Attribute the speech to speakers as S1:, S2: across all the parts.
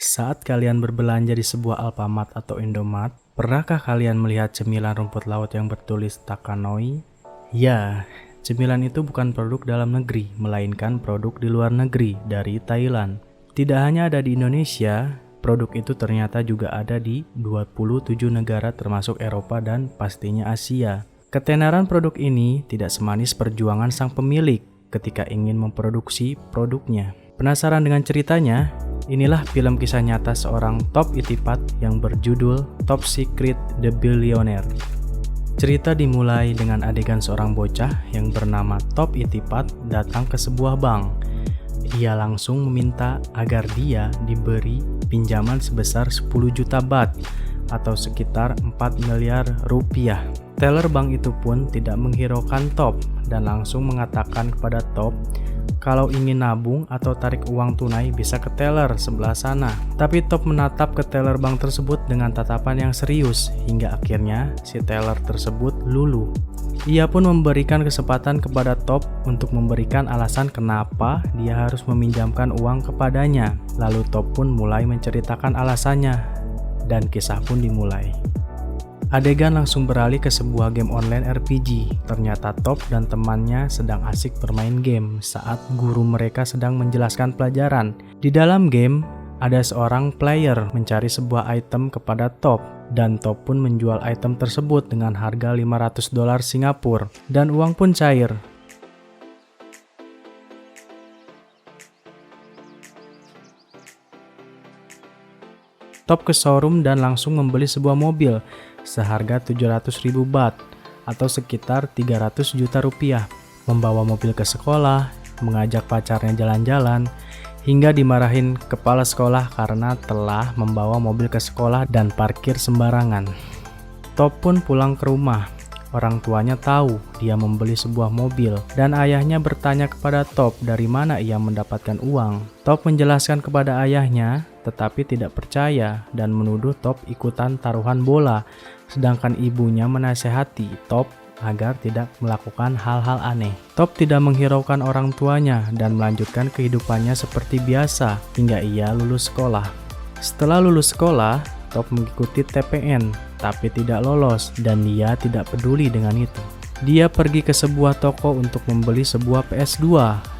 S1: Saat kalian berbelanja di sebuah Alfamart atau Indomart, pernahkah kalian melihat cemilan rumput laut yang bertulis Takanoi? Ya, cemilan itu bukan produk dalam negeri, melainkan produk di luar negeri dari Thailand. Tidak hanya ada di Indonesia, produk itu ternyata juga ada di 27 negara termasuk Eropa dan pastinya Asia. Ketenaran produk ini tidak semanis perjuangan sang pemilik ketika ingin memproduksi produknya. Penasaran dengan ceritanya? Inilah film kisah nyata seorang top itipat yang berjudul Top Secret The Billionaire. Cerita dimulai dengan adegan seorang bocah yang bernama Top Itipat datang ke sebuah bank. Ia langsung meminta agar dia diberi pinjaman sebesar 10 juta baht atau sekitar 4 miliar rupiah. Teller bank itu pun tidak menghiraukan Top dan langsung mengatakan kepada Top kalau ingin nabung atau tarik uang tunai bisa ke teller sebelah sana. Tapi Top menatap ke teller bank tersebut dengan tatapan yang serius hingga akhirnya si teller tersebut luluh. Ia pun memberikan kesempatan kepada Top untuk memberikan alasan kenapa dia harus meminjamkan uang kepadanya. Lalu Top pun mulai menceritakan alasannya dan kisah pun dimulai. Adegan langsung beralih ke sebuah game online RPG. Ternyata Top dan temannya sedang asik bermain game saat guru mereka sedang menjelaskan pelajaran. Di dalam game, ada seorang player mencari sebuah item kepada Top dan Top pun menjual item tersebut dengan harga $500 Singapura dan uang pun cair. Top ke showroom dan langsung membeli sebuah mobil seharga 700.000 baht atau sekitar 300 juta rupiah. Membawa mobil ke sekolah, mengajak pacarnya jalan-jalan, hingga dimarahin kepala sekolah karena telah membawa mobil ke sekolah dan parkir sembarangan. Top pun pulang ke rumah. Orang tuanya tahu dia membeli sebuah mobil dan ayahnya bertanya kepada Top dari mana ia mendapatkan uang. Top menjelaskan kepada ayahnya tetapi tidak percaya dan menuduh Top ikutan taruhan bola, sedangkan ibunya menasehati Top agar tidak melakukan hal-hal aneh. Top tidak menghiraukan orang tuanya dan melanjutkan kehidupannya seperti biasa hingga ia lulus sekolah. Setelah lulus sekolah, Top mengikuti TPN tapi tidak lolos dan dia tidak peduli dengan itu. Dia pergi ke sebuah toko untuk membeli sebuah PS2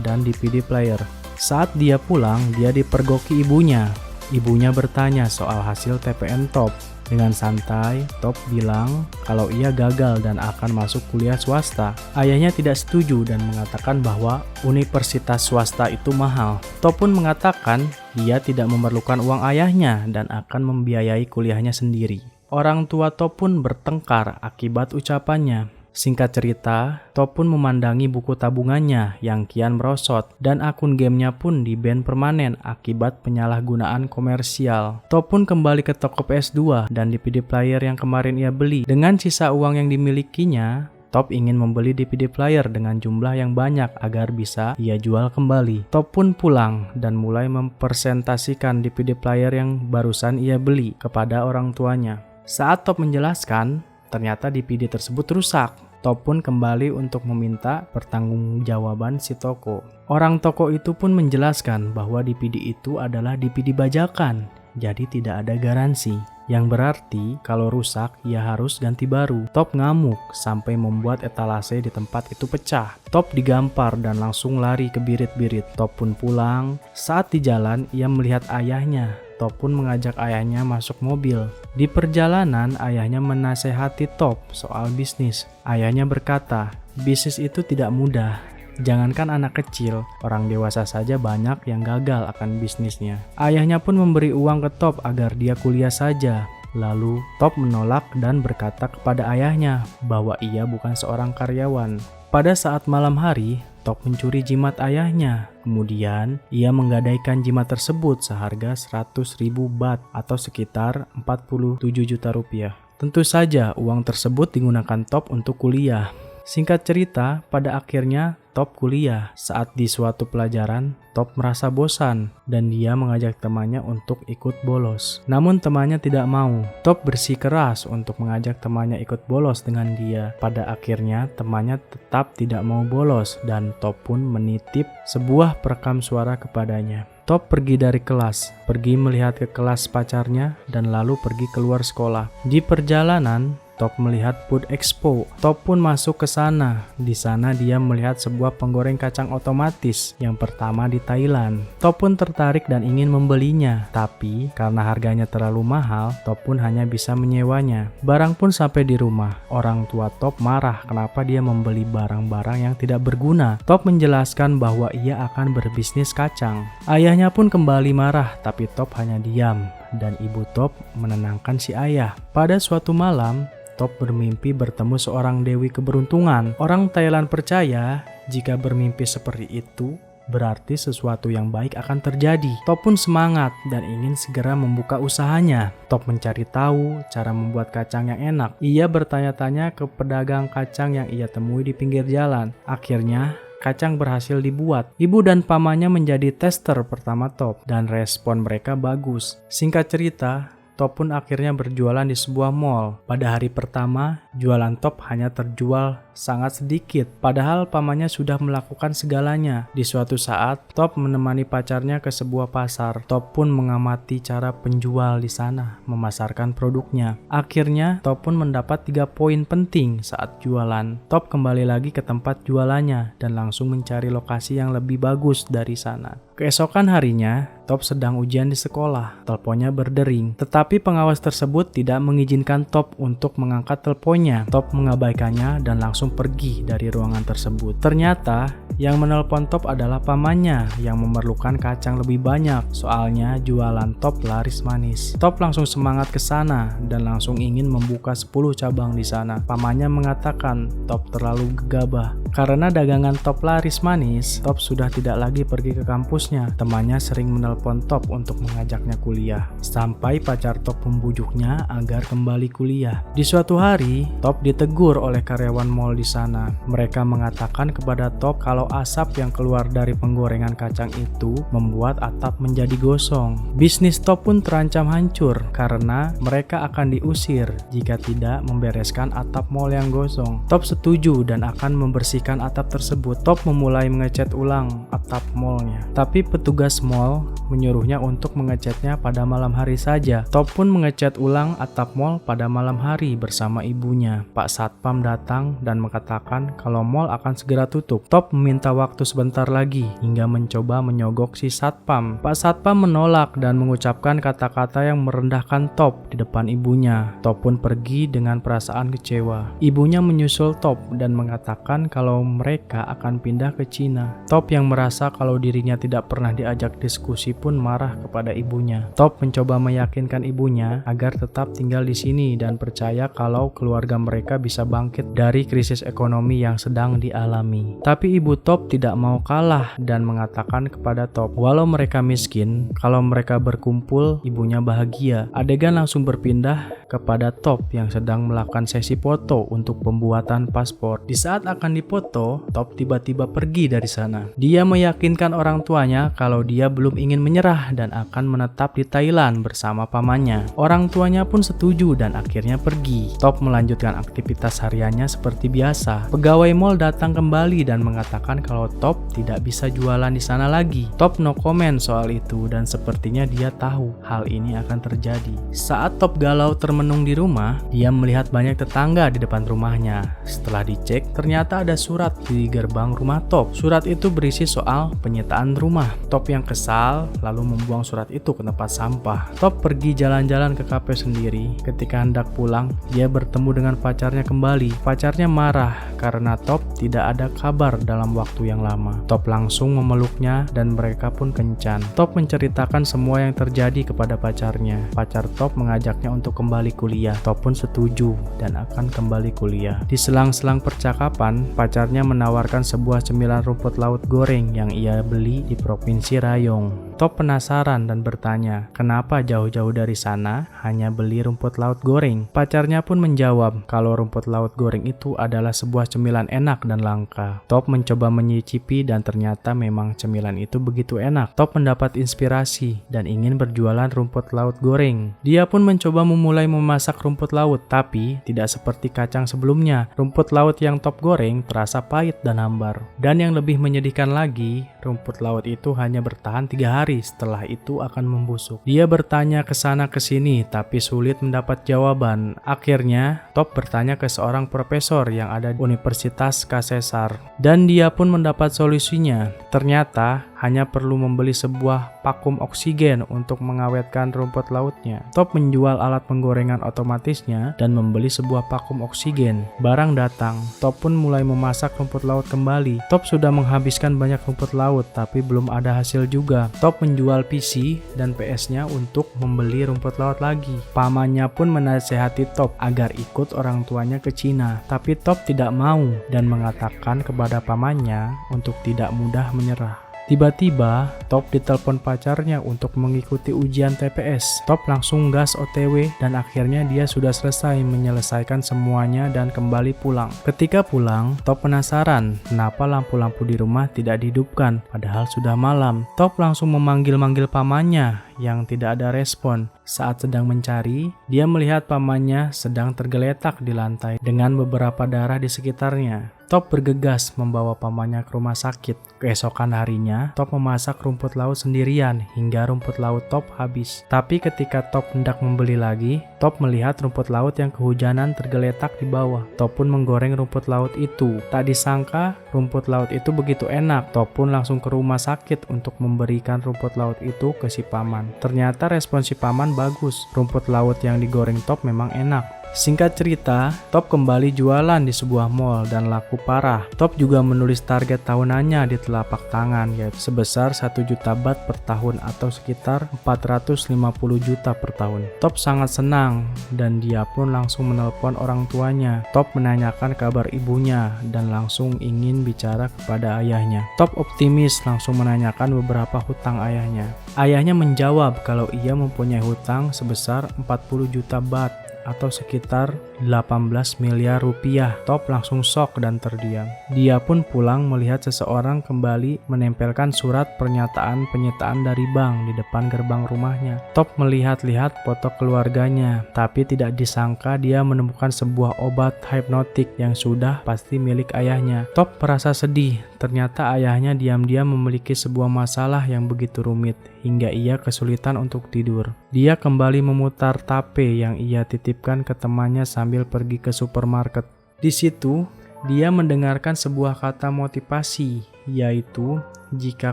S1: dan DVD player. Saat dia pulang, dia dipergoki ibunya. Ibunya bertanya soal hasil TPN Top. Dengan santai, Top bilang kalau ia gagal dan akan masuk kuliah swasta. Ayahnya tidak setuju dan mengatakan bahwa universitas swasta itu mahal. Top pun mengatakan dia tidak memerlukan uang ayahnya dan akan membiayai kuliahnya sendiri. Orang tua Top pun bertengkar akibat ucapannya. Singkat cerita, Top pun memandangi buku tabungannya yang kian merosot dan akun gamenya pun di-ban permanen akibat penyalahgunaan komersial. Top pun kembali ke toko PS2 dan DVD player yang kemarin ia beli. Dengan sisa uang yang dimilikinya, Top ingin membeli DVD player dengan jumlah yang banyak agar bisa ia jual kembali. Top pun pulang dan mulai mempresentasikan DVD player yang barusan ia beli kepada orang tuanya. Saat Top menjelaskan, ternyata DVD tersebut rusak. Top pun kembali untuk meminta pertanggungjawaban si toko. Orang toko itu pun menjelaskan bahwa DVD itu adalah DVD bajakan, jadi tidak ada garansi. Yang berarti kalau rusak ya harus ganti baru. Top ngamuk sampai membuat etalase di tempat itu pecah. Top digampar dan langsung lari ke birit-birit. Top pun pulang. Saat di jalan ia melihat ayahnya. Top pun mengajak ayahnya masuk mobil. Di perjalanan ayahnya menasehati Top soal bisnis. Ayahnya berkata, bisnis itu tidak mudah. Jangankan anak kecil, orang dewasa saja banyak yang gagal akan bisnisnya. Ayahnya pun memberi uang ke Top agar dia kuliah saja. Lalu Top menolak dan berkata kepada ayahnya bahwa ia bukan seorang karyawan. Pada saat malam hari, Top mencuri jimat ayahnya. Kemudian, ia menggadaikan jimat tersebut seharga 100.000 baht atau sekitar 47 juta rupiah. Tentu saja uang tersebut digunakan Top untuk kuliah. Singkat cerita, pada akhirnya Top kuliah. Saat di suatu pelajaran, Top merasa bosan dan dia mengajak temannya untuk ikut bolos. Namun temannya tidak mau. Top bersikeras untuk mengajak temannya ikut bolos dengan dia. Pada akhirnya temannya tetap tidak mau bolos dan Top pun menitip sebuah perekam suara kepadanya. Top pergi dari kelas, pergi melihat ke kelas pacarnya, dan lalu pergi keluar sekolah. Di perjalanan, Top melihat Food Expo. Top pun masuk ke sana. Di sana dia melihat sebuah penggoreng kacang otomatis yang pertama di Thailand. Top pun tertarik dan ingin membelinya. Tapi karena harganya terlalu mahal, Top pun hanya bisa menyewanya. Barang pun sampai di rumah. Orang tua Top marah kenapa dia membeli barang-barang yang tidak berguna. Top menjelaskan bahwa ia akan berbisnis kacang. Ayahnya pun kembali marah, tapi Top hanya diam. Dan ibu Top menenangkan si ayah. Pada suatu malam, Top bermimpi bertemu seorang dewi keberuntungan. Orang Thailand percaya jika bermimpi seperti itu berarti sesuatu yang baik akan terjadi. Top pun semangat dan ingin segera membuka usahanya. Top mencari tahu cara membuat kacang yang enak. Ia bertanya-tanya ke pedagang kacang yang ia temui di pinggir jalan. Akhirnya kacang berhasil dibuat. Ibu dan pamannya menjadi tester pertama Top dan respon mereka bagus. Singkat cerita, Top pun akhirnya berjualan di sebuah mall. Pada hari pertama, jualan Top hanya terjual sangat sedikit, padahal pamannya sudah melakukan segalanya. Di suatu saat, Top menemani pacarnya ke sebuah pasar. Top pun mengamati cara penjual di sana memasarkan produknya. Akhirnya, Top pun mendapat 3 poin penting saat jualan. Top kembali lagi ke tempat jualannya dan langsung mencari lokasi yang lebih bagus dari sana. Keesokan harinya, Top sedang ujian di sekolah. Teleponnya berdering, tetapi pengawas tersebut tidak mengizinkan Top untuk mengangkat teleponnya. Top mengabaikannya dan langsung pergi dari ruangan tersebut. Ternyata yang menelpon Top adalah pamannya yang memerlukan kacang lebih banyak. Soalnya jualan Top laris manis. Top langsung semangat ke sana dan langsung ingin membuka 10 cabang di sana. Pamannya mengatakan Top terlalu gegabah. Karena dagangan Top laris manis, Top sudah tidak lagi pergi ke kampusnya. Temannya sering menelpon Top untuk mengajaknya kuliah. Sampai pacar Top membujuknya agar kembali kuliah. Di suatu hari, Top ditegur oleh karyawan mall di sana. Mereka mengatakan kepada Top kalau asap yang keluar dari penggorengan kacang itu membuat atap menjadi gosong. Bisnis Top pun terancam hancur karena mereka akan diusir jika tidak membereskan atap mall yang gosong. Top setuju dan akan membersihkan atap tersebut. Top memulai mengecat ulang atap mallnya. Tapi petugas mall menyuruhnya untuk mengecatnya pada malam hari saja. Top pun mengecat ulang atap mall pada malam hari bersama ibunya. Pak Satpam datang dan mengatakan kalau mall akan segera tutup. Top meminta waktu sebentar lagi hingga mencoba menyogok si Satpam. Pak Satpam menolak dan mengucapkan kata-kata yang merendahkan Top di depan ibunya. Top pun pergi dengan perasaan kecewa. Ibunya menyusul Top dan mengatakan kalau mereka akan pindah ke Cina. Top yang merasa kalau dirinya tidak pernah diajak diskusi pun marah kepada ibunya. Top mencoba meyakinkan ibunya agar tetap tinggal di sini dan percaya kalau keluarga mereka bisa bangkit dari krisis ekonomi yang sedang dialami. Tapi ibu Top tidak mau kalah dan mengatakan kepada Top walau mereka miskin, kalau mereka berkumpul ibunya bahagia. Adegan langsung berpindah kepada Top yang sedang melakukan sesi foto untuk pembuatan paspor. Di saat akan dipoto, Top tiba-tiba pergi dari sana. Dia meyakinkan orang tuanya kalau dia belum ingin menyerah dan akan menetap di Thailand bersama pamannya. Orang tuanya pun setuju dan akhirnya pergi. Top melanjutkan aktivitas hariannya seperti biasa. Pegawai mall datang kembali dan mengatakan kalau Top tidak bisa jualan di sana lagi. Top no comment soal itu dan sepertinya dia tahu hal ini akan terjadi. Saat Top galau termenung di rumah, dia melihat banyak tetangga di depan rumahnya. Setelah dicek, ternyata ada surat di gerbang rumah Top. Surat itu berisi soal penyitaan rumah. Top yang kesal lalu membuang surat itu ke tempat sampah. Top pergi jalan-jalan ke kafe sendiri. Ketika hendak pulang, dia bertemu dengan pacarnya kembali. Pacarnya marah karena Top tidak ada kabar dalam waktu yang lama. Top langsung memeluknya dan mereka pun kencan. Top menceritakan semua yang terjadi kepada pacarnya. Pacar Top mengajaknya untuk kembali kuliah. Top pun setuju dan akan kembali kuliah. Di selang-selang percakapan, pacarnya menawarkan sebuah cemilan rumput laut goreng yang ia beli di Provinsi Rayong. Top penasaran dan bertanya, kenapa jauh-jauh dari sana hanya beli rumput laut goreng? Pacarnya pun menjawab kalau rumput laut goreng itu adalah sebuah cemilan enak dan langka. Top mencoba menyicipi dan ternyata memang cemilan itu begitu enak. Top mendapat inspirasi dan ingin berjualan rumput laut goreng. Dia pun mencoba memulai memasak rumput laut, tapi tidak seperti kacang sebelumnya. Rumput laut yang Top goreng terasa pahit dan hambar. Dan yang lebih menyedihkan lagi, rumput laut itu hanya bertahan 3 hari hari, setelah itu akan membusuk. Dia bertanya ke sana ke sini, tapi sulit mendapat jawaban. Akhirnya, Top bertanya ke seorang profesor yang ada di Universitas Kasesar, dan dia pun mendapat solusinya. Ternyata hanya perlu membeli sebuah vakum oksigen untuk mengawetkan rumput lautnya. Top menjual alat penggorengan otomatisnya dan membeli sebuah vakum oksigen. Barang datang, Top pun mulai memasak rumput laut kembali. Top sudah menghabiskan banyak rumput laut, tapi belum ada hasil juga. Top menjual PC dan PS-nya untuk membeli rumput laut lagi. Pamannya pun menasehati Top agar ikut orang tuanya ke Cina, tapi Top tidak mau dan mengatakan kepada pamannya untuk tidak mudah menyerah. Tiba-tiba, Top ditelepon pacarnya untuk mengikuti ujian TPS. Top langsung gas OTW dan akhirnya dia sudah selesai menyelesaikan semuanya dan kembali pulang. Ketika pulang, Top penasaran kenapa lampu-lampu di rumah tidak dihidupkan padahal sudah malam. Top langsung memanggil-manggil pamannya yang tidak ada respon. Saat sedang mencari, dia melihat pamannya sedang tergeletak di lantai dengan beberapa darah di sekitarnya. Top bergegas membawa pamannya ke rumah sakit. Keesokan harinya, Top memasak rumput laut sendirian hingga rumput laut Top habis. Tapi ketika Top hendak membeli lagi, Top melihat rumput laut yang kehujanan tergeletak di bawah. Top pun menggoreng rumput laut itu. Tak disangka, rumput laut itu begitu enak. Top pun langsung ke rumah sakit untuk memberikan rumput laut itu ke si paman. Ternyata respon si paman bagus. Rumput laut yang digoreng Top memang enak. Singkat cerita, Top kembali jualan di sebuah mall dan laku parah. Top juga menulis target tahunannya di telapak tangan, yaitu sebesar 1 juta baht per tahun atau sekitar 450 juta per tahun. Top sangat senang dan dia pun langsung menelpon orang tuanya. Top menanyakan kabar ibunya dan langsung ingin bicara kepada ayahnya. Top optimis langsung menanyakan beberapa hutang ayahnya. Ayahnya menjawab kalau ia mempunyai hutang sebesar 40 juta baht atau sekitar 18 miliar rupiah. Top langsung shock dan terdiam. Dia pun pulang melihat seseorang kembali menempelkan surat pernyataan penyitaan dari bank di depan gerbang rumahnya. Top melihat-lihat foto keluarganya, tapi tidak disangka dia menemukan sebuah obat hipnotik yang sudah pasti milik ayahnya. Top merasa sedih, ternyata ayahnya diam-diam memiliki sebuah masalah yang begitu rumit hingga ia kesulitan untuk tidur. Dia kembali memutar tape yang ia titipkan ke temannya sambil pergi ke supermarket. Di situ, dia mendengarkan sebuah kata motivasi, yaitu jika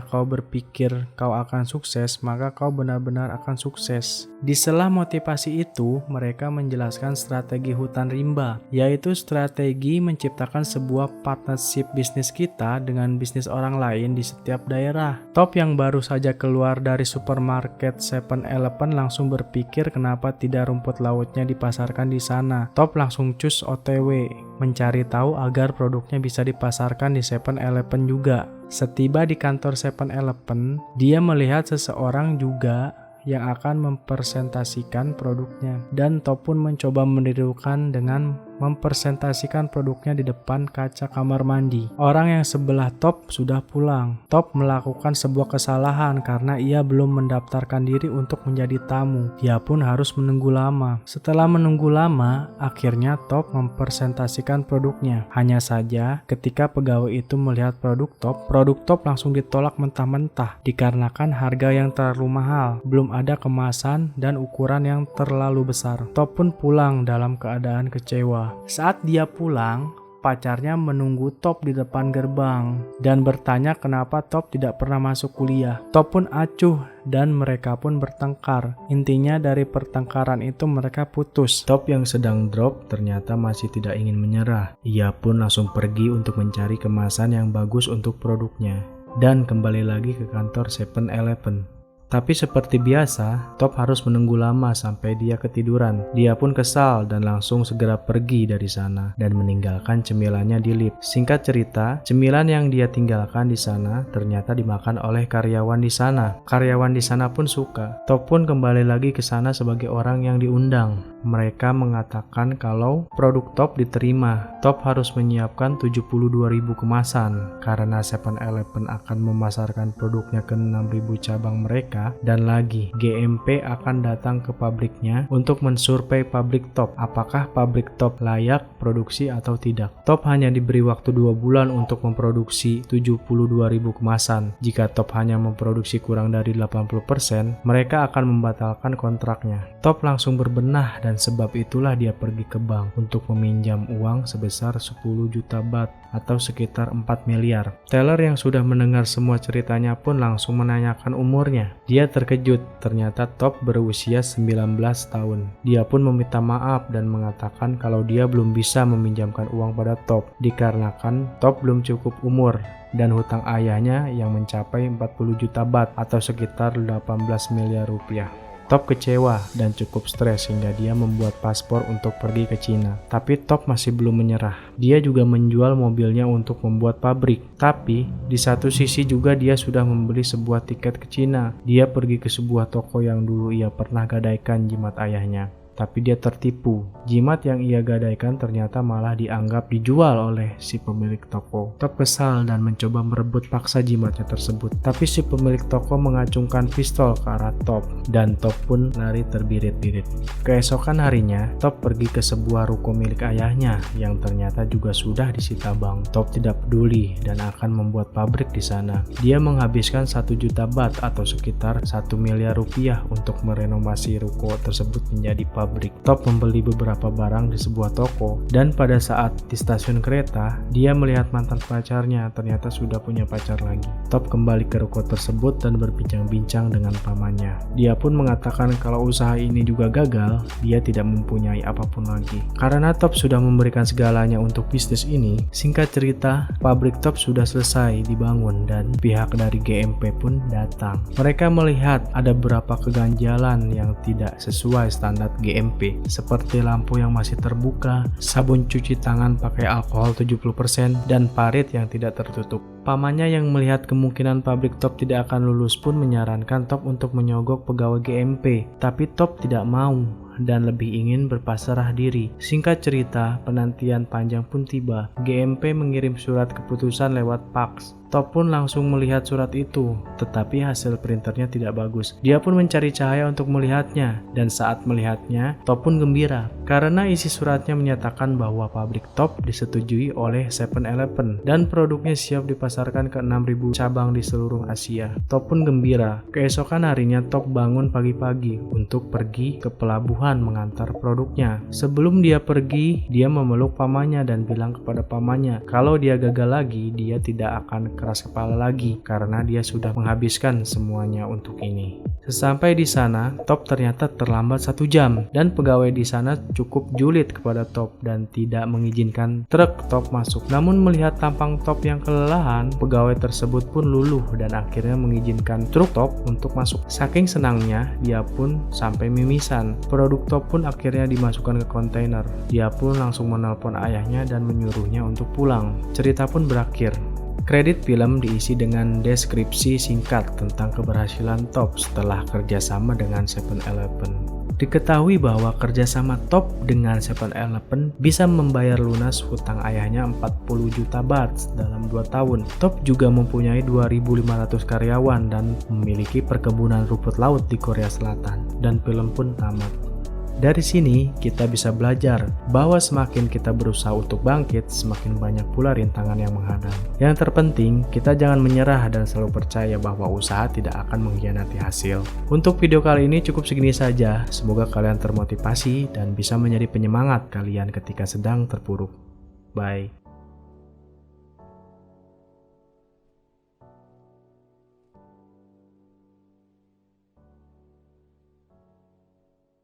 S1: kau berpikir kau akan sukses, maka kau benar-benar akan sukses. Di sela motivasi itu, mereka menjelaskan strategi hutan rimba, yaitu strategi menciptakan sebuah partnership bisnis kita dengan bisnis orang lain di setiap daerah. Top yang baru saja keluar dari supermarket 7-Eleven langsung berpikir kenapa tidak rumput lautnya dipasarkan di sana. Top langsung cus OTW, mencari tahu agar produknya bisa dipasarkan di 7-Eleven juga. Setiba di kantor 7-Eleven, dia melihat seseorang juga yang akan mempresentasikan produknya. Dan Top pun mencoba menirukan dengan mempresentasikan produknya di depan kaca kamar mandi. Orang yang sebelah Top sudah pulang. Top melakukan sebuah kesalahan karena ia belum mendaftarkan diri untuk menjadi tamu. Dia pun harus menunggu lama. Setelah menunggu lama, akhirnya Top mempresentasikan produknya. Hanya saja, ketika pegawai itu melihat produk Top langsung ditolak mentah-mentah dikarenakan harga yang terlalu mahal, belum ada kemasan dan ukuran yang terlalu besar. Top pun pulang dalam keadaan kecewa. Saat dia pulang, pacarnya menunggu Top di depan gerbang dan bertanya kenapa Top tidak pernah masuk kuliah. Top pun acuh dan mereka pun bertengkar. Intinya dari pertengkaran itu mereka putus. Top yang sedang drop ternyata masih tidak ingin menyerah. Ia pun langsung pergi untuk mencari kemasan yang bagus untuk produknya dan kembali lagi ke kantor 7-Eleven. Tapi seperti biasa, Top harus menunggu lama sampai dia ketiduran. Dia pun kesal dan langsung segera pergi dari sana dan meninggalkan cemilannya di lift. Singkat cerita, cemilan yang dia tinggalkan di sana ternyata dimakan oleh karyawan di sana. Karyawan di sana pun suka. Top pun kembali lagi ke sana sebagai orang yang diundang. Mereka mengatakan kalau produk Top diterima, Top harus menyiapkan 72.000 kemasan karena 7-Eleven akan memasarkan produknya ke 6.000 cabang mereka, dan lagi GMP akan datang ke pabriknya untuk mensurvei pabrik Top apakah pabrik Top layak produksi atau tidak. Top hanya diberi waktu 2 bulan untuk memproduksi 72.000 kemasan. Jika Top hanya memproduksi kurang dari 80%, mereka akan membatalkan kontraknya. Top langsung berbenah dan sebab itulah dia pergi ke bank untuk meminjam uang sebesar 10 juta baht atau sekitar 4 miliar. Teller yang sudah mendengar semua ceritanya pun langsung menanyakan umurnya. Dia terkejut, ternyata Top berusia 19 tahun. Dia pun meminta maaf dan mengatakan kalau dia belum bisa meminjamkan uang pada Top dikarenakan Top belum cukup umur dan hutang ayahnya yang mencapai 40 juta baht atau sekitar 18 miliar rupiah. Top kecewa dan cukup stres hingga dia membuat paspor untuk pergi ke Cina. Tapi Top masih belum menyerah. Dia juga menjual mobilnya untuk membuat pabrik. Tapi di satu sisi juga dia sudah membeli sebuah tiket ke Cina. Dia pergi ke sebuah toko yang dulu ia pernah gadaikan jimat ayahnya. Tapi dia tertipu. Jimat yang ia gadaikan ternyata malah dianggap dijual oleh si pemilik toko. Top kesal dan mencoba merebut paksa jimatnya tersebut. Tapi si pemilik toko mengacungkan pistol ke arah Top dan Top pun lari terbirit-birit. Keesokan harinya, Top pergi ke sebuah ruko milik ayahnya yang ternyata juga sudah disita bank. Top tidak peduli dan akan membuat pabrik di sana. Dia menghabiskan 1 juta baht atau sekitar 1 miliar rupiah untuk merenovasi ruko tersebut menjadi pabrik. Top membeli beberapa barang di sebuah toko dan pada saat di stasiun kereta, dia melihat mantan pacarnya ternyata sudah punya pacar lagi. Top kembali ke ruko tersebut dan berbincang-bincang dengan pamannya. Dia pun mengatakan kalau usaha ini juga gagal, dia tidak mempunyai apapun lagi. Karena Top sudah memberikan segalanya untuk bisnis ini, singkat cerita, pabrik Top sudah selesai dibangun dan pihak dari GMP pun datang. Mereka melihat ada beberapa keganjalan yang tidak sesuai standar GMP, seperti lampu yang masih terbuka, sabun cuci tangan pakai alkohol 70%, dan parit yang tidak tertutup. Pamannya yang melihat kemungkinan pabrik Top tidak akan lulus pun menyarankan Top untuk menyogok pegawai GMP, tapi Top tidak mau dan lebih ingin berpasrah diri. Singkat cerita, penantian panjang pun tiba. GMP mengirim surat keputusan lewat fax. Top pun langsung melihat surat itu, tetapi hasil printernya tidak bagus. Dia pun mencari cahaya untuk melihatnya, dan saat melihatnya, Top pun gembira karena isi suratnya menyatakan bahwa pabrik Top disetujui oleh 7-Eleven dan produknya siap dipasarkan ke 6.000 cabang di seluruh Asia. Top pun gembira. Keesokan harinya Top bangun pagi-pagi untuk pergi ke pelabuhan mengantar produknya. Sebelum dia pergi, dia memeluk pamannya dan bilang kepada pamannya kalau dia gagal lagi, dia tidak akan keras kepala lagi karena dia sudah menghabiskan semuanya untuk ini. Sesampai di sana, Top ternyata terlambat 1 jam dan pegawai di sana cukup julid kepada Top dan tidak mengizinkan truk Top masuk. Namun melihat tampang Top yang kelelahan, pegawai tersebut pun luluh dan akhirnya mengizinkan truk Top untuk masuk. Saking senangnya, dia pun sampai mimisan. Produk Top pun akhirnya dimasukkan ke kontainer. Dia pun langsung menelpon ayahnya dan menyuruhnya untuk pulang. Cerita pun berakhir. Kredit film diisi dengan deskripsi singkat tentang keberhasilan Top setelah kerjasama dengan 7-Eleven. Diketahui bahwa kerjasama Top dengan 7-Eleven bisa membayar lunas hutang ayahnya 40 juta baht dalam 2 tahun. Top juga mempunyai 2.500 karyawan dan memiliki perkebunan rumput laut di Korea Selatan. Dan film pun tamat. Dari sini kita bisa belajar bahwa semakin kita berusaha untuk bangkit, semakin banyak pula rintangan yang menghadang. Yang terpenting, kita jangan menyerah dan selalu percaya bahwa usaha tidak akan mengkhianati hasil. Untuk video kali ini cukup segini saja. Semoga kalian termotivasi dan bisa menjadi penyemangat kalian ketika sedang terpuruk. Bye.